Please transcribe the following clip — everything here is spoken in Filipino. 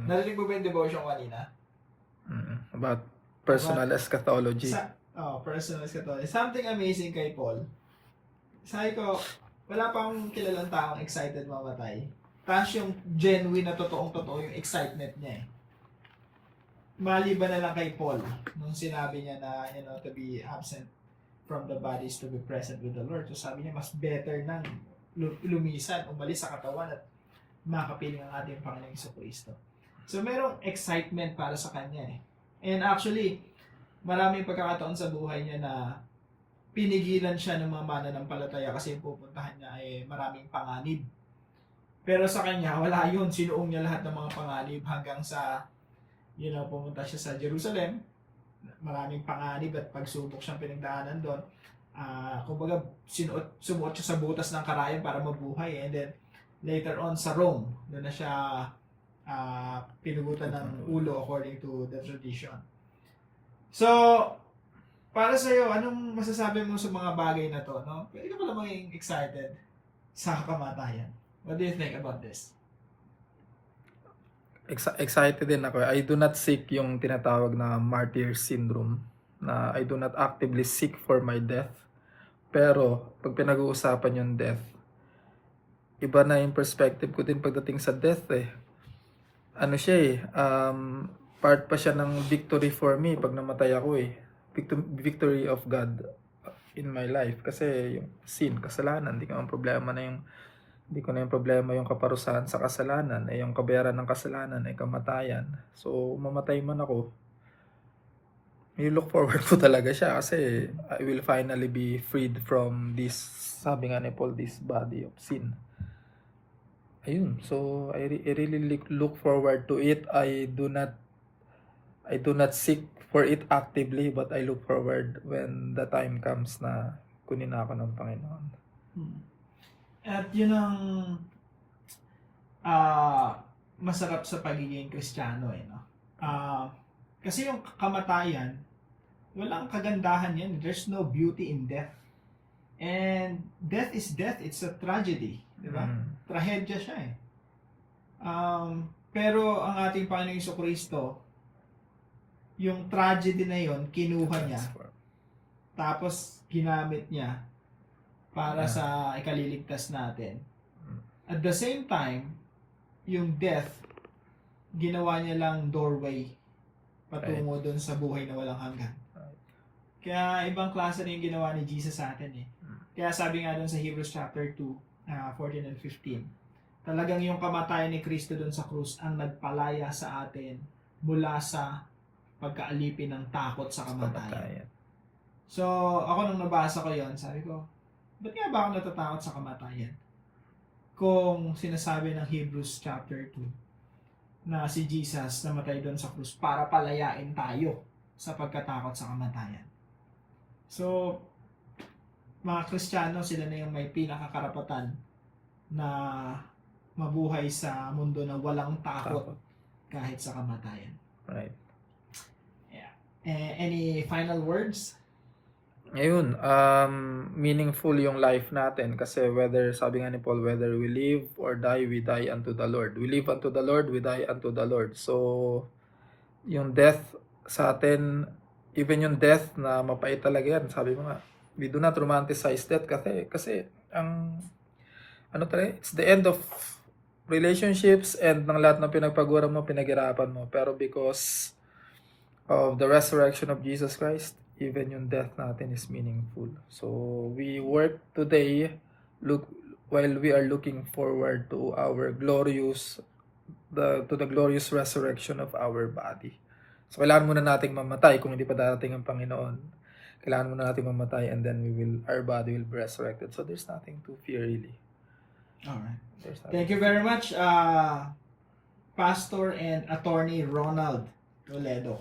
Narinig mo ba yung devotion kanina? About personal eschatology. Personal eschatology. Something amazing kay Paul. Sabi ko, wala pa akong kilalang taong excited mamatay. Tapos yung genuine na totoong-totoo yung excitement niya eh. Maliban na lang kay Paul, nung sinabi niya na, to be absent from the body is to be present with the Lord. So sabi niya, mas better nang lumisan, umalis sa katawan at makapiling ang ating Panginoong Jesucristo. So merong excitement para sa kanya eh. And actually, maraming pagkakataon sa buhay niya na pinigilan siya ng mga mananampalataya kasi yung pupuntahan niya ay maraming panganib. Pero sa kanya, wala yun. Sinuong niya lahat ng mga panganib hanggang sa, pumunta siya sa Jerusalem. Maraming panganib at pagsubok siyang pinagdaanan doon. Kumbaga, sumuot siya sa butas ng karayan para mabuhay. And then, later on sa Rome, doon na siya pinugutan ng ulo according to the tradition. So, para sa'yo, anong masasabi mo sa mga bagay na to? No? Pwede ka pala maging excited sa kamatayan. What do you think about this? Excited din ako. I do not seek yung tinatawag na martyr syndrome, na I do not actively seek for my death. Pero, pag pinag-uusapan yung death, iba na yung perspective ko din pagdating sa death eh. Ano siya eh, part pa siya ng victory for me pag namatay ako eh. Victory of God in my life. Kasi yung sin, kasalanan, hindi ko na yung problema yung kaparusahan sa kasalanan, yung kabayaran ng kasalanan ay kamatayan. So, mamatay man ako, you look forward po talaga siya kasi I will finally be freed from this, sabi nga ni Paul, this body of sin. Ayun, so I really look forward to it. I do not seek for it actively, but I look forward when the time comes na kunin ako ng Panginoon. At yun ang masarap sa pagiging Kristiyano eh, no? Kasi yung kamatayan, walang kagandahan yan. There's no beauty in death. And death is death. It's a tragedy. Diba? Trahedya siya eh. Pero ang ating Panginoong Jesucristo, yung tragedy na yon kinuha niya. Tapos ginamit niya para sa ikaliligtas natin. At the same time, yung death, ginawa niya lang doorway patungo doon sa buhay na walang hanggan. Kaya ibang klase na yung ginawa ni Jesus sa atin eh. Kaya sabi nga doon sa Hebrews chapter 2, 14 and 15, talagang yung kamatayan ni Kristo doon sa krus ang nagpalaya sa atin mula sa pagkaalipin ng takot sa kamatayan. So, ako nung nabasa ko yon, sabi ko, ba't nga ba ako natatakot sa kamatayan? Kung sinasabi ng Hebrews chapter 2 na si Jesus namatay doon sa krus para palayain tayo sa pagkatakot sa kamatayan. So, mga Kristiyano, sila na yung may pinakakarapatan na mabuhay sa mundo na walang takot kahit sa kamatayan. Right. Yeah. Any final words? Ngayon, meaningful yung life natin kasi sabi nga ni Paul, whether we live or die, we die unto the Lord. We live unto the Lord, we die unto the Lord. So, yung death sa atin, even yung death na mapait talaga yan, sabi mo nga, we do not romanticize death kasi it's the end of relationships and ng lahat ng pinagpaguran mo, pinaghirapan mo. Pero because of the resurrection of Jesus Christ, even yung death natin is meaningful. So we work today while we are looking forward to the glorious resurrection of our body. So kailangan muna nating mamatay kung hindi pa darating ang Panginoon. Kailangan muna nating mamatay and then our body will be resurrected. So there's nothing to fear really. Alright. Thank you very much, Pastor and Attorney Ronald Toledo.